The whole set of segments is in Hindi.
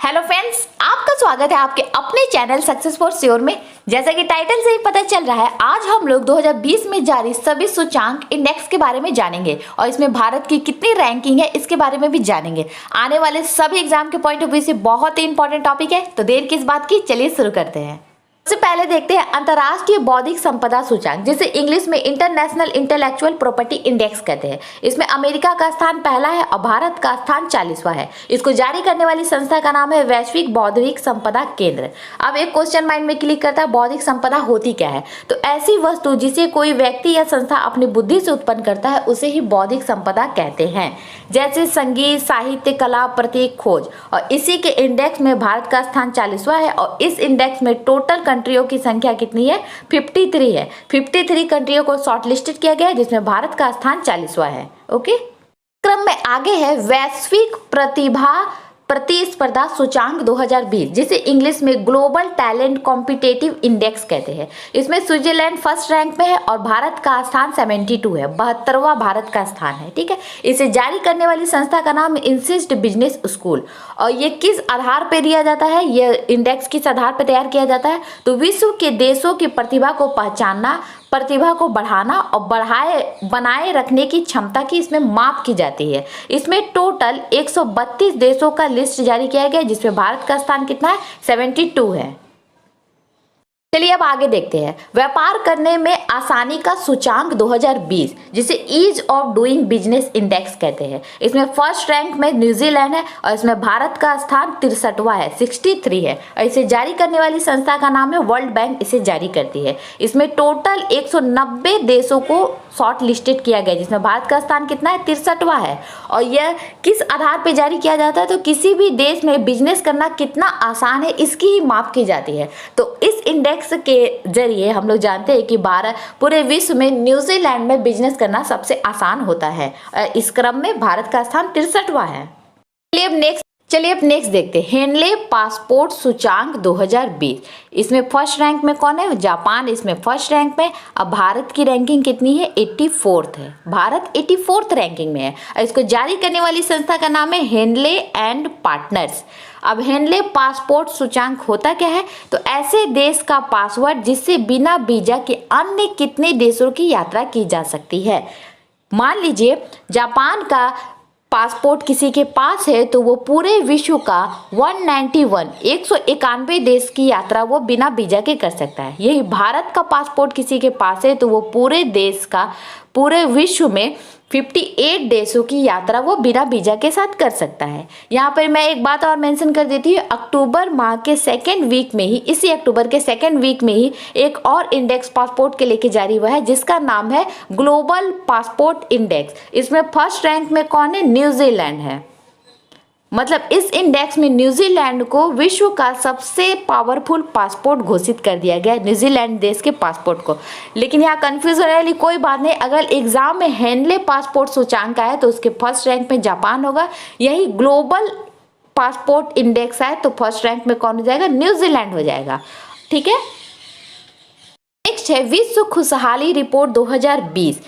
हेलो फ्रेंड्स, आपका स्वागत है आपके अपने चैनल सक्सेस फॉर श्योर में। जैसा कि टाइटल से ही पता चल रहा है, आज हम लोग 2020 में जारी सभी सूचांक इंडेक्स के बारे में जानेंगे और इसमें भारत की कितनी रैंकिंग है इसके बारे में भी जानेंगे। आने वाले सभी एग्जाम के पॉइंट ऑफ व्यू से बहुत ही इंपॉर्टेंट टॉपिक है, तो देर किस बात की, चलिए शुरू करते हैं। सबसे पहले देखते हैं अंतर्राष्ट्रीय बौद्धिक संपदा सूचांक, जिसे इंग्लिश में इंटरनेशनल इंटेलेक्चुअल प्रॉपर्टी इंडेक्स कहते हैं। इसमें अमेरिका का स्थान पहला है और भारत का स्थान 40वां है। इसको जारी करने वाली संस्था का नाम है वैश्विक बौद्धिक संपदा केंद्र। अब एक क्वेश्चन माइंड में क्लिक करता है, बौद्धिक संपदा होती क्या है? तो ऐसी वस्तु जिसे कोई व्यक्ति या संस्था अपनी बुद्धि से उत्पन्न करता है उसे ही बौद्धिक संपदा कहते हैं, जैसे संगीत, साहित्य, कला, प्रतीक, खोज। और इसी के इंडेक्स में भारत का स्थान 40वां है और इस इंडेक्स में टोटल कंट्रियों की संख्या कितनी है? 53 है। 53 कंट्रियों को शॉर्टलिस्टेड किया गया है, जिसमें भारत का स्थान 40वां है। ओके, क्रम में आगे है वैश्विक प्रतिभा प्रतिस्पर्धा सूचांक 2020, जिसे इंग्लिश में ग्लोबल टैलेंट कॉम्पिटिटिव इंडेक्स कहते हैं। इसमें स्विट्जरलैंड फर्स्ट रैंक में है और भारत का स्थान 72 है, 72वां भारत का स्थान है। ठीक है, इसे जारी करने वाली संस्था का नाम इंसिस्ट बिजनेस स्कूल। और ये किस आधार पर दिया जाता है, ये इंडेक्स किस आधार पर तैयार किया जाता है? तो विश्व के देशों की प्रतिभा को पहचानना, प्रतिभा को बढ़ाना और बनाए रखने की क्षमता की इसमें माप की जाती है। इसमें टोटल 132 देशों का लिस्ट जारी किया गया है, जिसमें भारत का स्थान कितना है? 72 है। चलिए अब आगे देखते हैं व्यापार करने में आसानी का सूचांक 2020, जिसे ease of doing business index कहते हैं। इसमें फर्स्ट रैंक में न्यूजीलैंड है और इसमें भारत का स्थान 63वां है, 63 है। और इसे जारी करने वाली संस्था का नाम है वर्ल्ड बैंक, इसे जारी करती है। इसमें टोटल 190 देशों को शॉर्ट लिस्टेड किया गया, जिसमें भारत का स्थान कितना है? 63वां है। और यह किस आधार पर जारी किया जाता है? तो किसी भी देश में बिजनेस करना कितना आसान है इसकी ही माप की जाती है। तो इस इंडेक्स के जरिए हम लोग जानते हैं कि पूरे विश्व में न्यूजीलैंड में बिजनेस करना सबसे आसान होता है। इस क्रम में भारत का स्थान 63वां है। चलिए अब नेक्स्ट देखते हैं हेनले पासपोर्ट सूचांक 2020। इसमें फर्स्ट रैंक में कौन है? जापान इसमें फर्स्ट रैंक में। अब भारत की रैंकिंग कितनी है? 84th है। भारत 84th रैंकिंग में है। इसको जारी करने वाली संस्था का नाम है हेनले एंड पार्टनर्स। अब हेनले पासपोर्ट सूचांक होता क्या है? तो ऐसे देश का पासवर्ड जिससे बिना वीजा के अन्य कितने देशों की यात्रा की जा सकती है। मान लीजिए जापान का पासपोर्ट किसी के पास है तो वो पूरे विश्व का 191 देश की यात्रा वो बिना वीजा के कर सकता है। यही भारत का पासपोर्ट किसी के पास है तो वो पूरे विश्व में 58 देशों की यात्रा वो बिना वीजा के साथ कर सकता है। यहाँ पर मैं एक बात और मेंशन कर देती हूँ, अक्टूबर माह के सेकेंड वीक में ही, इसी अक्टूबर के सेकेंड वीक में ही एक और इंडेक्स पासपोर्ट के लेके जारी हुआ है, जिसका नाम है ग्लोबल पासपोर्ट इंडेक्स। इसमें फर्स्ट रैंक में कौन है? न्यूजीलैंड है। मतलब इस इंडेक्स में न्यूजीलैंड को विश्व का सबसे पावरफुल पासपोर्ट घोषित कर दिया गया है, न्यूजीलैंड देश के पासपोर्ट को। लेकिन यहाँ कंफ्यूज होने वाली कोई बात नहीं, अगर एग्जाम में हेनले पासपोर्ट सूचांक आए तो उसके फर्स्ट रैंक में जापान होगा। यही ग्लोबल पासपोर्ट इंडेक्स आए तो फर्स्ट रैंक में कौन हो जाएगा? न्यूजीलैंड हो जाएगा। ठीक है, नेक्स्ट है विश्व खुशहाली रिपोर्ट 2020।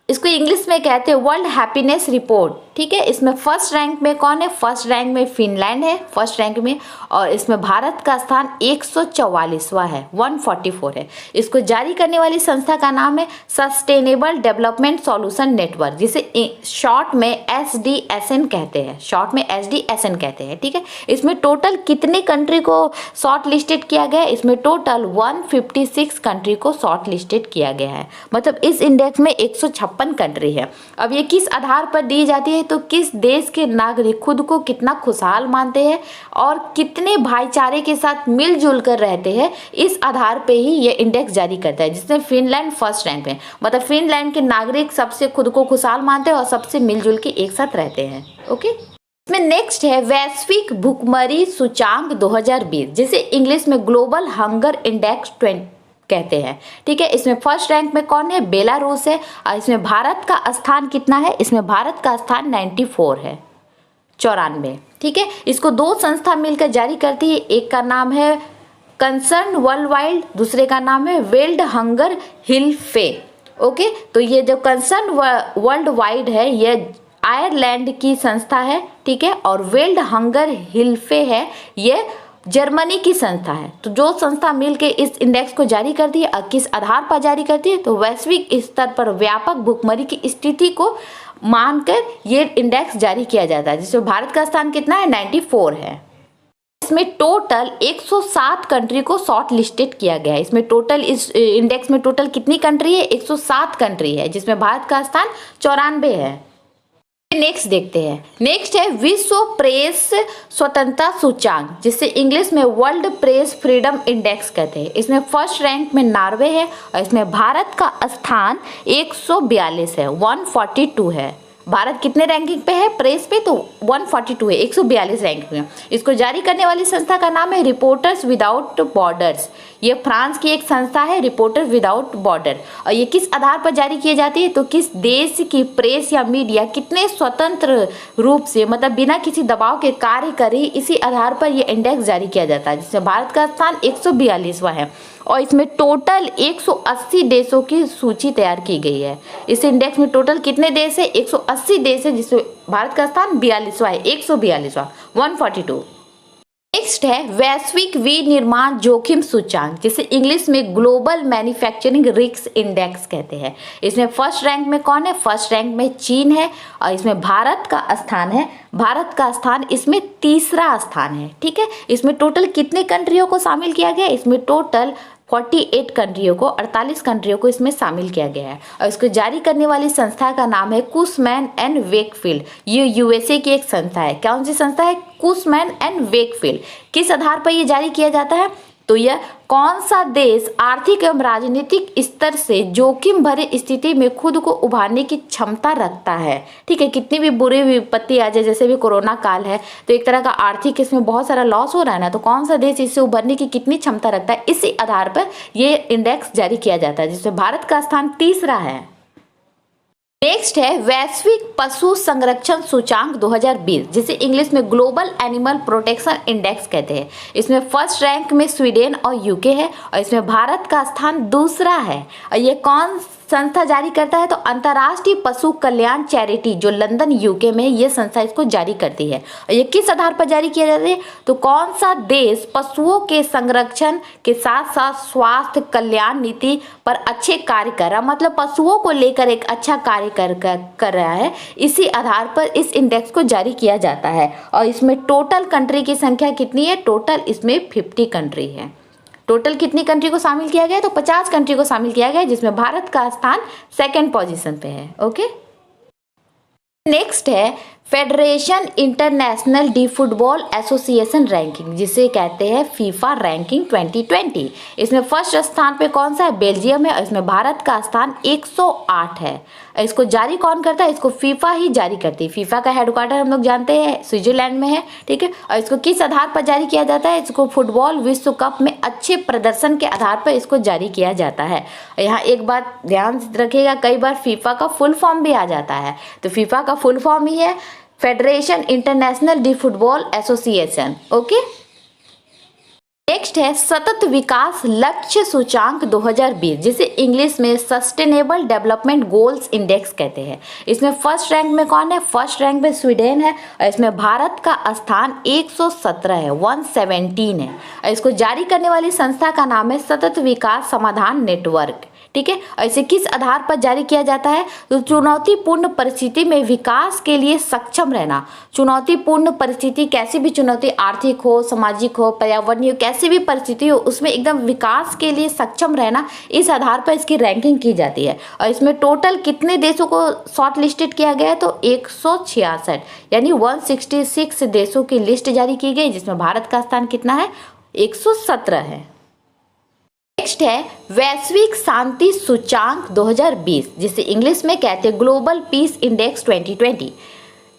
इसको इंग्लिश में कहते हैं वर्ल्ड हैप्पीनेस रिपोर्ट। ठीक है, इसमें फर्स्ट रैंक में कौन है? फर्स्ट रैंक में फिनलैंड है, फर्स्ट रैंक में। और इसमें भारत का स्थान 144वां है, 144 है। इसको जारी करने वाली संस्था का नाम है सस्टेनेबल डेवलपमेंट सॉल्यूशन नेटवर्क, जिसे शॉर्ट में SDSN कहते हैं, शॉर्ट में SDSN कहते हैं। ठीक है, इसमें टोटल कितने कंट्री को शॉर्ट लिस्टेड किया गया है? इसमें टोटल 156 कंट्री को शॉर्ट लिस्टेड किया गया है। मतलब इस इंडेक्स में 156 कंट्री है। अब ये किस आधार पर दी जाती है? तो किस देश के नागरिक खुद को कितना खुशहाल मानते हैं और कितने भाईचारे के साथ मिलजुल कर रहते हैं, इस आधार पे ही ये इंडेक्स जारी करता है, जिसमें फिनलैंड फर्स्ट रैंक में। मतलब फिनलैंड के नागरिक सबसे खुद को खुशहाल मानते हैं और सबसे मिलजुल के एक साथ रहते हैं। ओके, इसमें नेक्स्ट है वैश्विक भुखमरी सूचांक 2020, जिसे इंग्लिश में ग्लोबल हंगर इंडेक्स 20 कहते हैं। ठीक है, इसमें फर्स्ट रैंक में कौन है? बेलारूस है। और इसमें भारत का स्थान कितना है? इसमें भारत का स्थान 94 है, 94। ठीक है, इसको दो संस्था मिलकर जारी करती है, एक का नाम है कंसर्न वर्ल्ड वाइड, दूसरे का नाम है वर्ल्ड हंगर हिल्फे। ओके, तो ये जो कंसर्न वर्ल्ड वाइड है, ये आयरलैंड की संस्था है, ठीक है। और वेल्ड हंगर हिल्फे है, ये जर्मनी की संस्था है। तो जो संस्था मिलकर इस इंडेक्स को जारी करती है, किस आधार पर जारी करती है, तो वैश्विक स्तर पर व्यापक भुखमरी की स्थिति को मानकर ये इंडेक्स जारी किया जाता है, जिसमें भारत का स्थान कितना है, 94 है। इसमें टोटल 107 कंट्री को शॉर्ट लिस्टेड किया गया है। इसमें टोटल, इस इंडेक्स में टोटल कितनी कंट्री है, 107 कंट्री है, जिसमें भारत का स्थान 94 है। नेक्स्ट देखते हैं। नेक्स्ट है विश्व प्रेस स्वतंत्रता सूचांक, जिसे इंग्लिश में वर्ल्ड प्रेस फ्रीडम इंडेक्स कहते हैं। इसमें फर्स्ट रैंक में नॉर्वे है और इसमें भारत का स्थान 142 है, 142 है। भारत कितने रैंकिंग पे है प्रेस पे, तो 142 है, 142 रैंक में। इसको जारी करने वाली संस्था का नाम है रिपोर्टर्स विदाउट बॉर्डर्स। ये फ्रांस की एक संस्था है, रिपोर्टर्स विदाउट बॉर्डर। और ये किस आधार पर जारी की जाती है, तो किस देश की प्रेस या मीडिया कितने स्वतंत्र रूप से, मतलब बिना किसी दबाव के कार्य करे, इसी आधार पर यह इंडेक्स जारी किया जाता है, जिसमें भारत का स्थान 142वां है। और इसमें टोटल 180 देशों की सूची तैयार की गई है। इस इंडेक्स में टोटल कितने देश है, 180 देश है, जिसमें भारत का स्थान 42वां है, 142वां, 142। नेक्स्ट है वैश्विक विनिर्माण जोखिम सूचांक, जिसे इंग्लिश में ग्लोबल मैन्युफैक्चरिंग रिस्क इंडेक्स कहते हैं। इसमें फर्स्ट रैंक में कौन है, फर्स्ट रैंक में चीन है और इसमें भारत का स्थान है, भारत का स्थान इसमें तीसरा स्थान है, ठीक है। इसमें टोटल कितने कंट्रियों को शामिल किया गया, इसमें टोटल 48 कंट्रियों को, 48 कंट्रियों को इसमें शामिल किया गया है। और इसको जारी करने वाली संस्था का नाम है कुशमैन एंड वेकफील्ड। ये यूएसए की एक संस्था है। कौन सी संस्था है, कुशमैन एंड वेकफील्ड। किस आधार पर यह जारी किया जाता है, तो यह कौन सा देश आर्थिक एवं राजनीतिक स्तर से जोखिम भरे स्थिति में खुद को उभारने की क्षमता रखता है, ठीक है। कितनी भी बुरी विपत्ति आ जाए, जैसे भी कोरोना काल है, तो एक तरह का आर्थिक इसमें बहुत सारा लॉस हो रहा है ना, तो कौन सा देश इससे उभरने की कितनी क्षमता रखता है, इसी आधार पर ये इंडेक्स जारी किया जाता है, जिसमें भारत का स्थान तीसरा है। नेक्स्ट है वैश्विक पशु संरक्षण सूचांक 2020, जिसे इंग्लिश में ग्लोबल एनिमल प्रोटेक्शन इंडेक्स कहते हैं। इसमें फर्स्ट रैंक में स्वीडन और यूके है और इसमें भारत का स्थान दूसरा है। और ये कौन संस्था जारी करता है, तो अंतर्राष्ट्रीय पशु कल्याण चैरिटी, जो लंदन यूके में, ये संस्था इसको जारी करती है। और ये किस आधार पर जारी किया जाता है, तो कौन सा देश पशुओं के संरक्षण के साथ साथ स्वास्थ्य कल्याण नीति पर अच्छे कार्य कर रहा, मतलब पशुओं को लेकर एक अच्छा कार्य कर रहा है, इसी आधार पर इस इंडेक्स को जारी किया जाता है। और इसमें टोटल कंट्री की संख्या कितनी है, टोटल इसमें 50 कंट्री है। टोटल कितनी कंट्री को शामिल किया गया है, तो 50 कंट्री को शामिल किया गया है, जिसमें भारत का स्थान सेकंड पोजीशन पे है, ओके। नेक्स्ट है federation international D football association ranking, जिसे कहते हैं फीफा रैंकिंग 2020। इसमें फर्स्ट स्थान पे कौन सा है, बेल्जियम है और इसमें भारत का स्थान 108 है। इसको जारी कौन करता है, इसको फीफा ही जारी करती है। फीफा का हेडक्वार्टर हम लोग जानते हैं स्विट्जरलैंड में है, ठीक है। और इसको किस आधार पर जारी किया जाता है, इसको फुटबॉल विश्व कप में अच्छे प्रदर्शन के आधार पर इसको जारी किया जाता है। यहाँ एक बात ध्यान रखिएगा, कई बार फीफा का फुल फॉर्म भी आ जाता है, तो फीफा का फुल फॉर्म ही है federation international D football association, okay. Next है सतत विकास लक्ष्य सूचांक 2020, जिसे इंग्लिश में सस्टेनेबल डेवलपमेंट गोल्स इंडेक्स कहते हैं। इसमें फर्स्ट रैंक में कौन है, फर्स्ट रैंक में स्वीडन है और इसमें भारत का स्थान 117 है, 117 है। और इसको जारी करने वाली संस्था का नाम है सतत विकास समाधान नेटवर्क, ठीक है। और इसे किस आधार पर जारी किया जाता है, तो चुनौतीपूर्ण परिस्थिति में विकास के लिए सक्षम रहना। चुनौतीपूर्ण परिस्थिति, कैसी भी चुनौती, आर्थिक हो, सामाजिक हो, पर्यावरणीय, कैसी भी परिस्थिति हो, उसमें एकदम विकास के लिए सक्षम रहना, इस आधार पर इसकी रैंकिंग की जाती है। और इसमें टोटल कितने देशों को शॉर्ट लिस्टेड किया गया है, तो 166 यानी 166 देशों की लिस्ट जारी की गई, जिसमें भारत का स्थान कितना है, 117 है। नेक्स्ट है वैश्विक शांति सूचांक 2020, जिसे इंग्लिश में कहते हैं ग्लोबल पीस इंडेक्स 2020।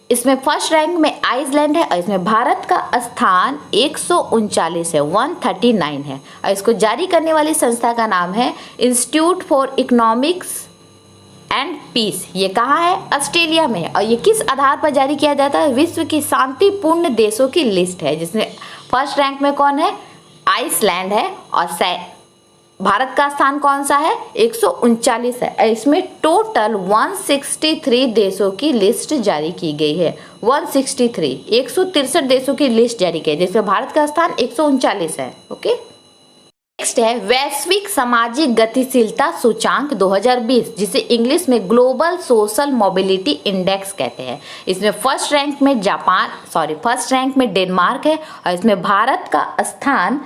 इसमें फर्स्ट रैंक में आइसलैंड है और इसमें भारत का स्थान 139 है, 139 है। और इसको जारी करने वाली संस्था का नाम है Institute for Economics and Peace. ये कहाँ है, ऑस्ट्रेलिया में है। और ये किस आधार पर जारी किया जाता है, विश्व की शांतिपूर्ण देशों की लिस्ट है, जिसमें फर्स्ट रैंक में कौन है, आइसलैंड है और भारत का स्थान कौन सा है? 139 है। इसमें टोटल 163 देशों की लिस्ट जारी की गई है। 163 163 देशों की लिस्ट जारी की है, जिसमें भारत का स्थान 139 है। ओके, नेक्स्ट है वैश्विक सामाजिक गतिशीलता सूचांक 2020, जिसे इंग्लिश में ग्लोबल सोशल मोबिलिटी इंडेक्स कहते हैं। इसमें फर्स्ट रैंक में डेनमार्क है और इसमें भारत का स्थान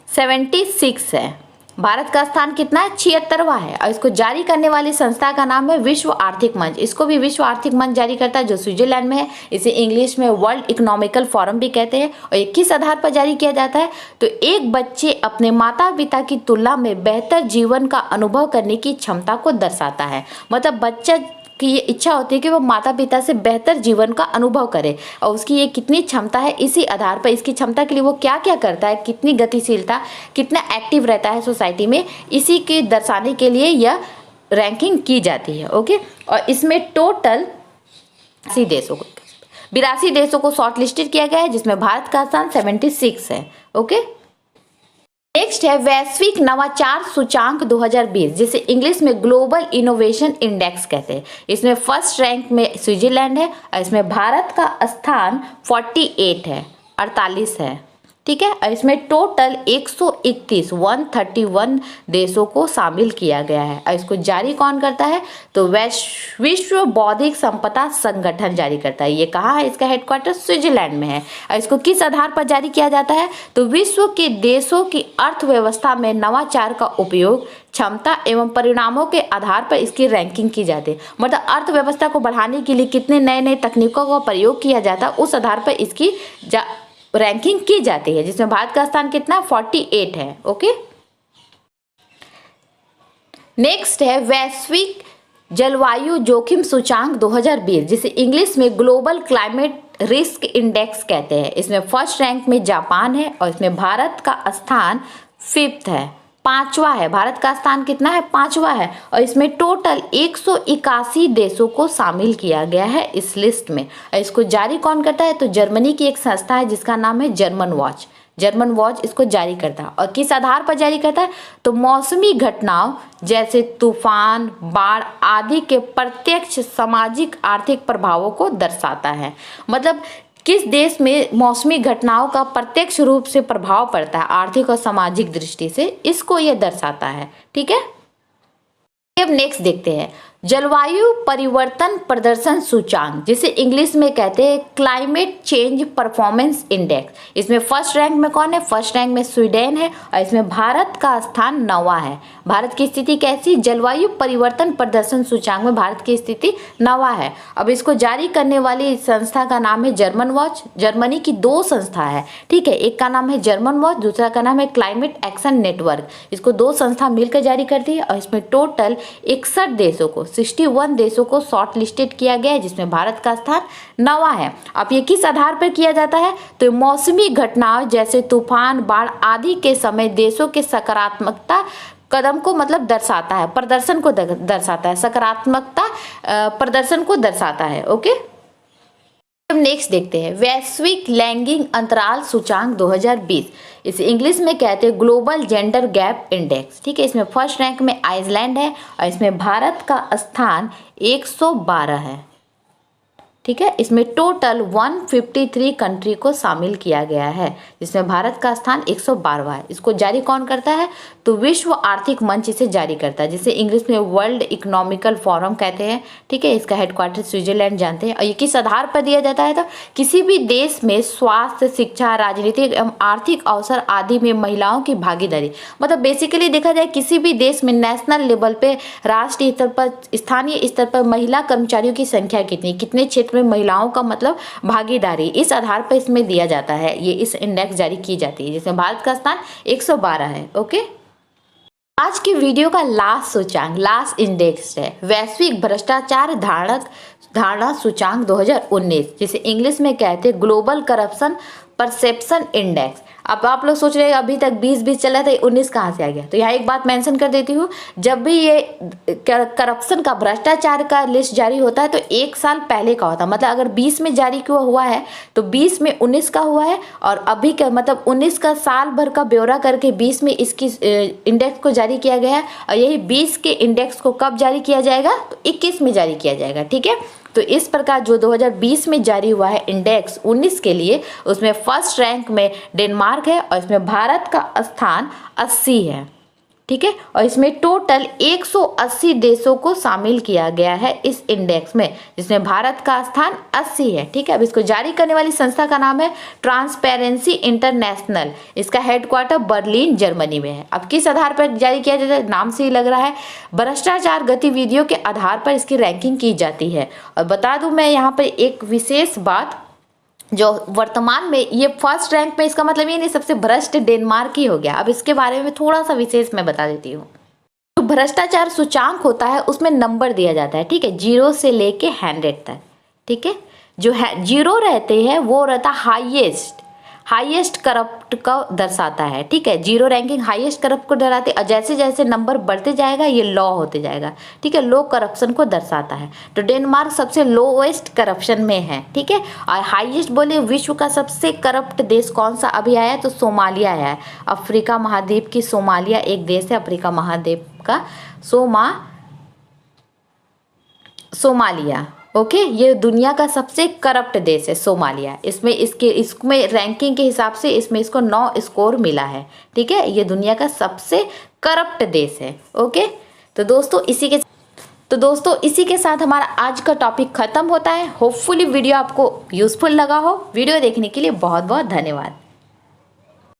76 है। भारत का स्थान कितना है? 76वां है। और इसको जारी करने वाली संस्था का नाम है विश्व आर्थिक मंच। इसको भी विश्व आर्थिक मंच जारी करता है, जो स्विट्जरलैंड में है। इसे इंग्लिश में वर्ल्ड इकोनॉमिकल फोरम भी कहते हैं। और ये किस आधार पर जारी किया जाता है? तो एक बच्चे अपने माता पिता की तुलना में बेहतर जीवन का अनुभव करने की क्षमता को दर्शाता है। मतलब बच्चा की ये इच्छा होती है कि वो माता पिता से बेहतर जीवन का अनुभव करे, और उसकी ये कितनी क्षमता है, इसी आधार पर इसकी क्षमता के लिए वो क्या क्या करता है, कितनी गतिशीलता, कितना एक्टिव रहता है सोसाइटी में, इसी के दर्शाने के लिए यह रैंकिंग की जाती है। ओके, और इसमें टोटल 82 देशों को शॉर्ट लिस्टेड किया गया है, जिसमें भारत का स्थान 76 है। ओके, नेक्स्ट है वैश्विक नवाचार सूचांक 2020, जिसे इंग्लिश में ग्लोबल इनोवेशन इंडेक्स कहते हैं। इसमें फर्स्ट रैंक में स्विट्जरलैंड है और इसमें भारत का स्थान 48 है। ठीक है, और इसमें टोटल 131 देशों को शामिल किया गया है। और इसको जारी कौन करता है? तो विश्व बौद्धिक संपदा संगठन जारी करता है। ये कहाँ है? इसका हेडक्वार्टर स्विट्जरलैंड में है। और इसको किस आधार पर जारी किया जाता है? तो विश्व के देशों की अर्थव्यवस्था में नवाचार का उपयोग, क्षमता एवं परिणामों के आधार पर इसकी रैंकिंग की जाती है। मतलब अर्थव्यवस्था को बढ़ाने के लिए कितने नए नए तकनीकों का प्रयोग किया जाता है, उस आधार पर इसकी रैंकिंग की जाती है, जिसमें भारत का स्थान कितना? 48 है। ओके, नेक्स्ट है वैश्विक जलवायु जोखिम सूचांक 2020, जिसे इंग्लिश में ग्लोबल क्लाइमेट रिस्क इंडेक्स कहते हैं। इसमें फर्स्ट रैंक में जापान है और इसमें भारत का स्थान 5th है, 5वां है। भारत का स्थान कितना है? 5वां है। और इसमें टोटल 181 देशों को शामिल किया गया है इस लिस्ट में। और इसको जारी कौन करता है? तो जर्मनी की एक संस्था है जिसका नाम है जर्मन वॉच इसको जारी करता है। और किस आधार पर जारी करता है? तो मौसमी घटनाओं जैसे तूफान, बाढ़ आदि के प्रत्यक्ष सामाजिक आर्थिक प्रभावों को दर्शाता है। मतलब किस देश में मौसमी घटनाओं का प्रत्यक्ष रूप से प्रभाव पड़ता है आर्थिक और सामाजिक दृष्टि से, इसको यह दर्शाता है। ठीक है, अब नेक्स्ट देखते हैं जलवायु परिवर्तन प्रदर्शन सूचांक, जिसे इंग्लिश में कहते हैं क्लाइमेट चेंज परफॉर्मेंस इंडेक्स। इसमें फर्स्ट रैंक में कौन है? फर्स्ट रैंक में स्वीडन है और इसमें भारत का स्थान 9वां है। भारत की स्थिति कैसी? जलवायु परिवर्तन प्रदर्शन सूचांक में भारत की स्थिति 9वां है। अब इसको जारी करने वाली संस्था का नाम है जर्मन वॉच। जर्मनी की 2 संस्था है। ठीक है, एक का नाम है जर्मन वॉच, दूसरा का नाम है क्लाइमेट एक्शन नेटवर्क। इसको 2 संस्था मिलकर जारी करती है और इसमें टोटल 61 देशों को 61 देशों को शॉर्ट लिस्टेड किया गया है, जिसमें भारत का स्थान 9वां है। अब ये किस आधार पर किया जाता है? तो मौसमी घटनाओं जैसे तूफान, बाढ़ आदि के समय देशों के सकारात्मकता कदम को मतलब दर्शाता है, प्रदर्शन को दर्शाता है, सकारात्मकता प्रदर्शन को दर्शाता है। ओके, अब नेक्स्ट देखते हैं वैश्विक लैंगिक अंतराल सूचांक 2020। इसे इंग्लिश में कहते हैं ग्लोबल जेंडर गैप इंडेक्स। ठीक है, इसमें फर्स्ट रैंक में आइसलैंड है और इसमें भारत का स्थान 112 है। ठीक है, इसमें टोटल 153 कंट्री को शामिल किया गया है, जिसमें भारत का स्थान 112वां है। इसको जारी कौन करता है? तो विश्व आर्थिक मंच इसे जारी करता है, जिसे इंग्लिश में वर्ल्ड इकोनॉमिकल फोरम कहते हैं। ठीक है, इसका हेडक्वार्टर स्विट्जरलैंड जानते हैं। और ये किस आधार पर दिया जाता है? तो किसी भी देश में स्वास्थ्य, शिक्षा, राजनीतिक एवं आर्थिक अवसर आदि में महिलाओं की भागीदारी, मतलब बेसिकली देखा जाए किसी भी देश में नेशनल लेवल पे, राष्ट्रीय स्तर पर, स्थानीय स्तर पर महिला कर्मचारियों की संख्या कितनी, कितने क्षेत्र में महिलाओं का मतलब भागीदारी, इस आधार पर इसमें दिया जाता है। ये इस इंडेक्स जारी की जाती है, जिसमें भारत का स्थान 112 है। ओके, आज के वीडियो का लास्ट सूचांक, लास्ट इंडेक्स है वैश्विक भ्रष्टाचार धारणा सूचांक 2019, जिसे इंग्लिश में कहते हैं ग्लोबल करप्शन परसेप्शन इंडेक्स। अब आप लोग सोच रहे हैं अभी तक 20 चला था, 19 कहाँ से आ गया? तो यहाँ एक बात मेंशन कर देती हूँ, जब भी ये करप्शन का, भ्रष्टाचार का लिस्ट जारी होता है तो 1 साल पहले का होता है। मतलब अगर 20 में जारी क्यों हुआ है तो 20 में 19 का हुआ है, और अभी का मतलब 19 का साल भर का ब्यौरा करके 20 में इसकी इंडेक्स को जारी किया गया है। और यही 20 के इंडेक्स को कब जारी किया जाएगा? तो 21 में जारी किया जाएगा। ठीक है, तो इस प्रकार जो 2020 में जारी हुआ है इंडेक्स 19 के लिए, उसमें फर्स्ट रैंक में डेनमार्क है और इसमें भारत का स्थान 80 है। ठीक है, और इसमें टोटल 180 देशों को शामिल किया गया है इस इंडेक्स में, जिसमें भारत का स्थान 80 है। ठीक है, अब इसको जारी करने वाली संस्था का नाम है ट्रांसपेरेंसी इंटरनेशनल। इसका हेडक्वार्टर बर्लिन जर्मनी में है। अब किस आधार पर जारी किया जाता है? नाम से ही लग रहा है, भ्रष्टाचार गतिविधियों के आधार पर इसकी रैंकिंग की जाती है। और बता दूं मैं यहाँ पर एक विशेष बात, जो वर्तमान में ये फर्स्ट रैंक में, इसका मतलब ये नहीं सबसे भ्रष्ट डेनमार्क ही हो गया। अब इसके बारे में थोड़ा सा विशेष मैं बता देती हूँ। जो भ्रष्टाचार सूचांक होता है उसमें नंबर दिया जाता है। ठीक है, 0 से लेके 100 तक। ठीक है, जो है 0 रहते हैं वो रहता हाईएस्ट करप्ट को दर्शाता है। ठीक है, 0 रैंकिंग हाईएस्ट करप्ट को डराते, और जैसे जैसे नंबर बढ़ते जाएगा ये लो होते जाएगा। ठीक है, लो करप्शन को दर्शाता है। तो डेनमार्क सबसे लोएस्ट करप्शन में है। ठीक है, और हाईएस्ट बोले विश्व का सबसे करप्ट देश कौन सा अभी आया है? तो सोमालिया आया है। अफ्रीका महाद्वीप की सोमालिया एक देश है, अफ्रीका महाद्वीप का सोमालिया। ओके, ये दुनिया का सबसे करप्ट देश है सोमालिया। इसमें रैंकिंग के हिसाब से इसमें इसको 9 स्कोर मिला है। ठीक है, ये दुनिया का सबसे करप्ट देश है। ओके, तो दोस्तों इसी के साथ हमारा आज का टॉपिक खत्म होता है। होपफुली वीडियो आपको यूजफुल लगा हो। वीडियो देखने के लिए बहुत बहुत धन्यवाद।